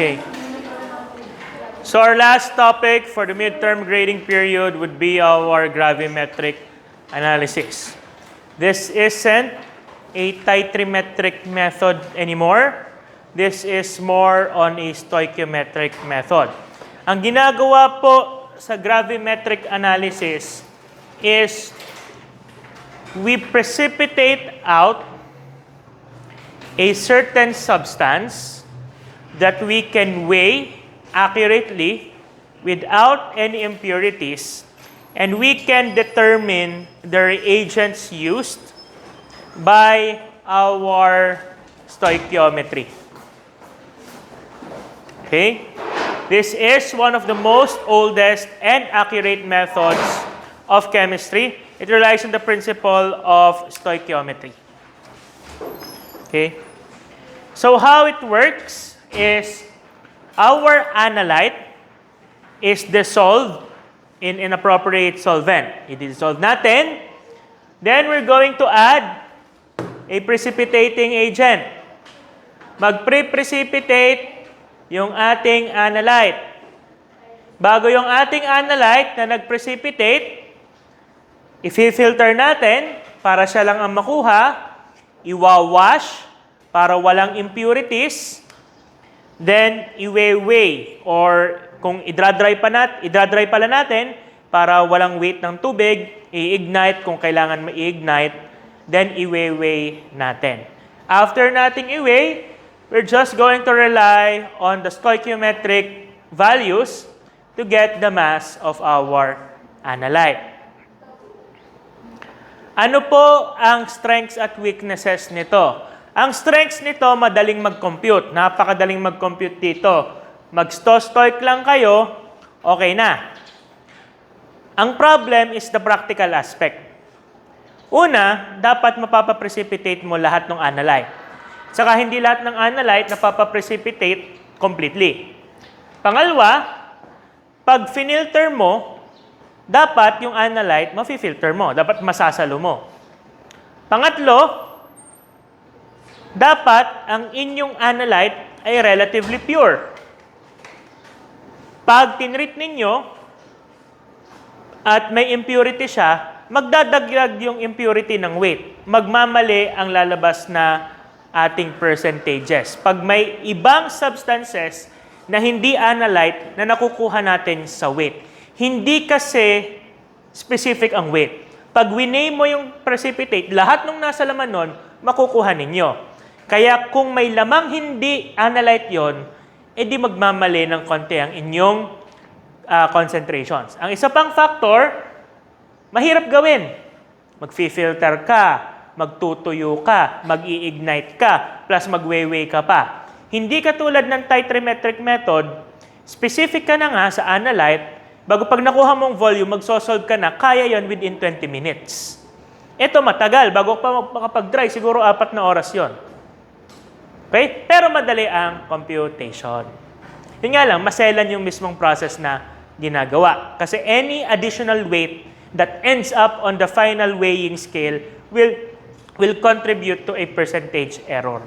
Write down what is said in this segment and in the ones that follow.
Okay. So our last topic for the midterm grading period would be our gravimetric analysis. This isn't a titrimetric method anymore. This is more on a stoichiometric method. Ang ginagawa po sa gravimetric analysis is we precipitate out a certain substance that we can weigh accurately without any impurities, and we can determine the reagents used by our stoichiometry. Okay? This is one of the most oldest and accurate methods of chemistry. It relies on the principle of stoichiometry. Okay? So how it works is our analyte is dissolved in an appropriate solvent. I-dissolve natin. Then we're going to add a precipitating agent. Mag-pre-precipitate yung ating analyte. Bago yung ating analyte na nag-precipitate, i-filter natin para siya lang ang makuha, iwawash para walang impurities, then i-weigh or kung idra-dry pala natin para walang weight ng tubig, i-ignite kung kailangan ma-ignite, then i-weigh natin. After nating i-weigh, we're just going to rely on the stoichiometric values to get the mass of our analyte. Ano po ang strengths at weaknesses nito? Ang strengths nito, madaling mag-compute. Napakadaling mag-compute dito. Mag-stoic lang kayo, okay na. Ang problem is the practical aspect. Una, dapat mapapaprecipitate mo lahat ng analyte. Saka hindi lahat ng analyte napapaprecipitate completely. Pangalawa, pag finilter mo, dapat yung analyte mafi-filter mo. Dapat masasalo mo. Pangatlo, dapat ang inyong analyte ay relatively pure. Pag tinreat ninyo at may impurity siya, magdadagdag yung impurity ng weight. Magmamali ang lalabas na ating percentages. Pag may ibang substances na hindi analyte na nakukuha natin sa weight. Hindi kasi specific ang weight. Pag winay mo yung precipitate, lahat ng nasa laman nun, makukuha ninyo. Kaya kung may lamang hindi analyte yon, edi magmamali ng konti ang inyong concentrations. Ang isa pang factor, mahirap gawin. Mag-filter ka, magtutuyo ka, mag-i-ignite ka, plus mag-weigh ka pa. Hindi katulad ng titrimetric method, specific ka na nga sa analyte, bago pag nakuha mong volume, magsosolve ka na, kaya yon within 20 minutes. Ito matagal, bago pa makapag-dry, siguro 4 na oras yon. Okay? Pero madali ang computation. Yun nga lang, maselan yung mismong process na ginagawa. Kasi any additional weight that ends up on the final weighing scale will contribute to a percentage error.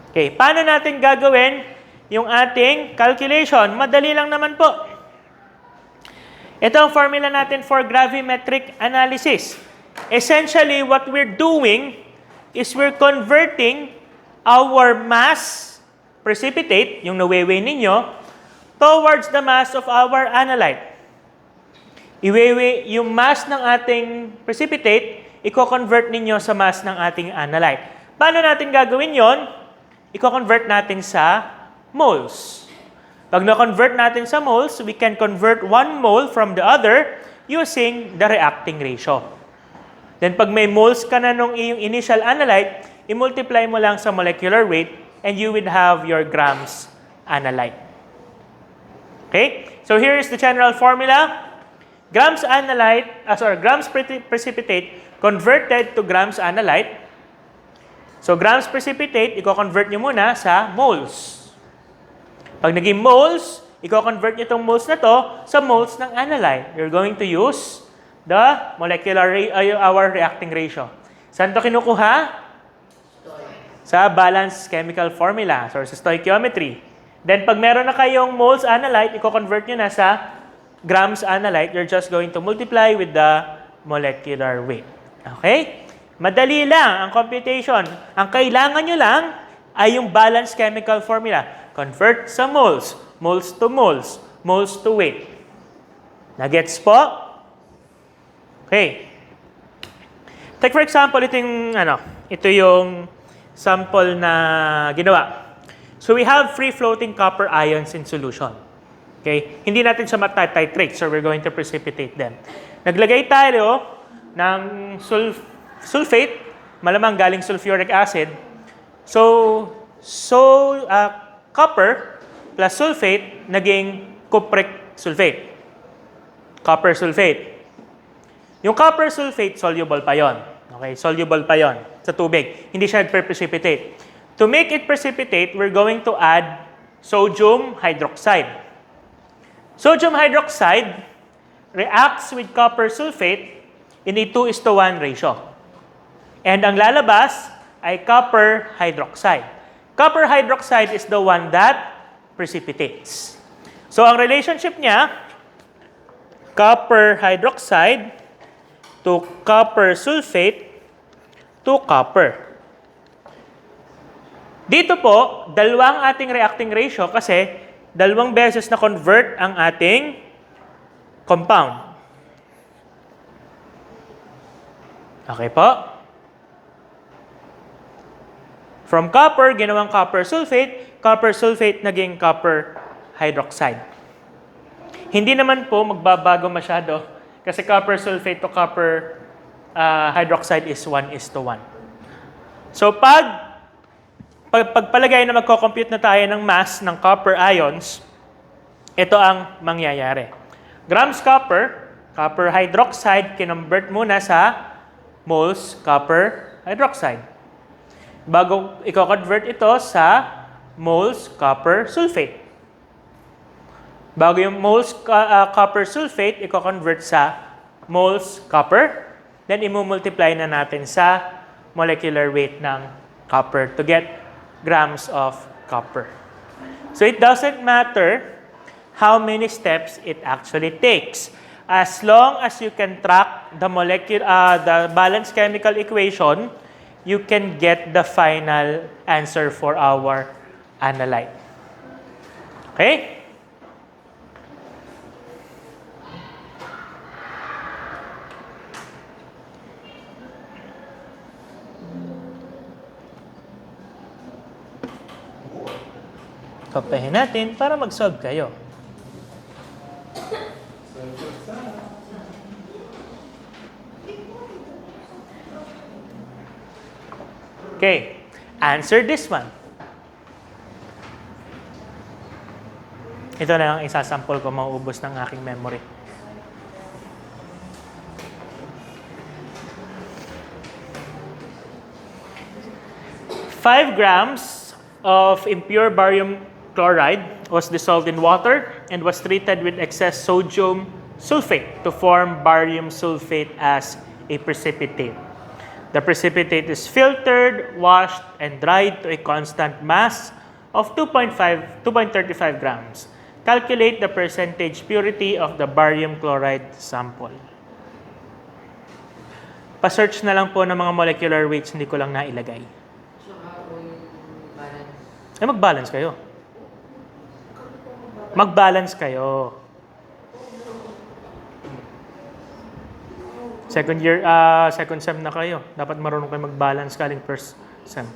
Okay, paano natin gagawin yung ating calculation? Madali lang naman po. Ito ang formula natin for gravimetric analysis. Essentially, what we're doing is we're converting our mass precipitate, yung naweweigh ninyo, towards the mass of our analyte. Iweweigh yung mass ng ating precipitate, i-convert ninyo sa mass ng ating analyte. Paano natin gagawin yon? I-convert natin sa moles. Pag na-convert natin sa moles, we can convert 1 mole from the other using the reacting ratio. Then pag may moles ka na nung iyong initial analyte, i-multiply mo lang sa molecular weight and you would have your grams analyte. Okay? So here is the general formula. Grams analyte, grams precipitate converted to grams analyte. So grams precipitate, i-convert nyo muna sa moles. Pag naging moles, i-convert nyo itong moles na to sa moles ng analyte. You're going to use the our reacting ratio. Saan ito kinukuha? Sa balanced chemical formula, or sa stoichiometry. Then pag meron na kayong moles analyte, i-convert nyo na sa grams analyte. You're just going to multiply with the molecular weight. Okay? Madali lang ang computation. Ang kailangan nyo lang ay yung balanced chemical formula. Convert sa moles. Moles to moles. Moles to weight. Nagets po? Okay. Take for example, ito yung sample na ginawa. So we have free-floating copper ions in solution. Okay? Hindi natin siya matititrate, so we're going to precipitate them. Naglagay tayo ng sulfate, malamang galing sulfuric acid. So copper plus sulfate naging cupric sulfate. Copper sulfate. Yung copper sulfate, soluble pa yon. Okay? Soluble pa yon sa tubig. Hindi siya nagpe-precipitate. To make it precipitate, we're going to add sodium hydroxide. Sodium hydroxide reacts with copper sulfate in a 2:1 ratio. And ang lalabas ay copper hydroxide. Copper hydroxide is the one that precipitates. So ang relationship niya, copper hydroxide to copper sulfate to copper. Dito po, dalawang ating reacting ratio kasi dalawang beses na convert ang ating compound. Okay po? From copper, ginawang copper sulfate naging copper hydroxide. Hindi naman po magbabago masyado kasi copper sulfate to copper hydroxide is 1:1. So pagpalagay na magko-compute na tayo ng mass ng copper ions, ito ang mangyayari. Grams copper hydroxide, kinonvert muna sa moles copper hydroxide. Bago i-convert ito sa moles copper sulfate. Bago yung moles copper sulfate, i-convert sa moles copper, then i-multiply na natin sa molecular weight ng copper to get grams of copper. So it doesn't matter how many steps it actually takes. As long as you can track the the balanced chemical equation, you can get the final answer for our analyte. Okay? Kapahin natin para mag-solve kayo. Okay, answer this one. Ito na lang isasample ko, mauubos ng aking memory. Five grams of impure barium chloride was dissolved in water and was treated with excess sodium sulfate to form barium sulfate as a precipitate. The precipitate is filtered, washed, and dried to a constant mass of 2.35 grams. Calculate the percentage purity of the barium chloride sample. Pa-search na lang po ng mga molecular weights, hindi ko lang nailagay. Mag-balance kayo. Mag-balance kayo. Second year, second sem na kayo. Dapat marunong kayo mag-balance kaling first sem.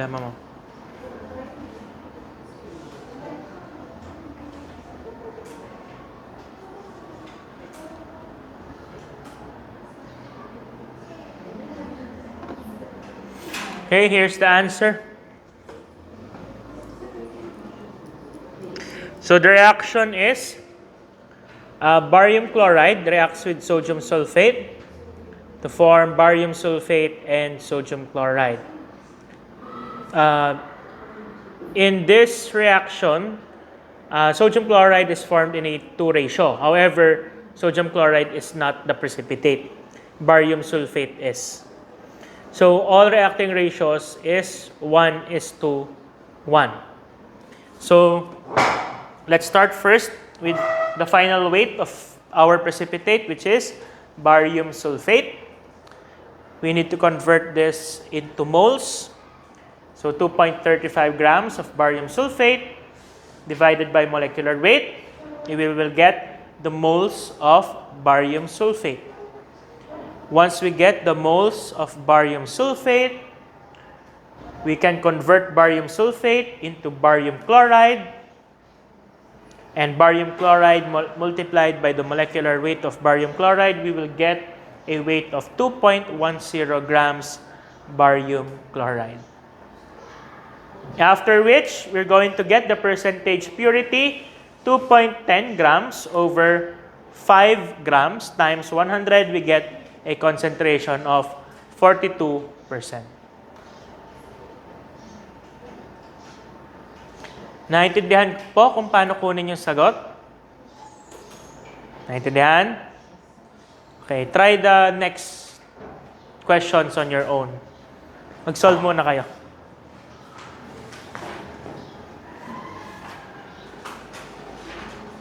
problema mo? Okay, here's the answer. So the reaction is barium chloride reacts with sodium sulfate to form barium sulfate and sodium chloride. In this reaction, sodium chloride is formed in a 2 ratio. However, sodium chloride is not the precipitate. Barium sulfate is. So all reacting ratios is 1:1. So let's start first with the final weight of our precipitate, which is barium sulfate. We need to convert this into moles. So 2.35 grams of barium sulfate divided by molecular weight, we will get the moles of barium sulfate. Once we get the moles of barium sulfate, we can convert barium sulfate into barium chloride, and barium chloride multiplied by the molecular weight of barium chloride, we will get a weight of 2.10 grams barium chloride. After which, we're going to get the percentage purity, 2.10 grams over 5 grams times 100, we get a concentration of 42%. Naintindihan po kung paano kunin yung sagot? Naintindihan? Okay, try the next questions on your own. Mag-solve muna kayo.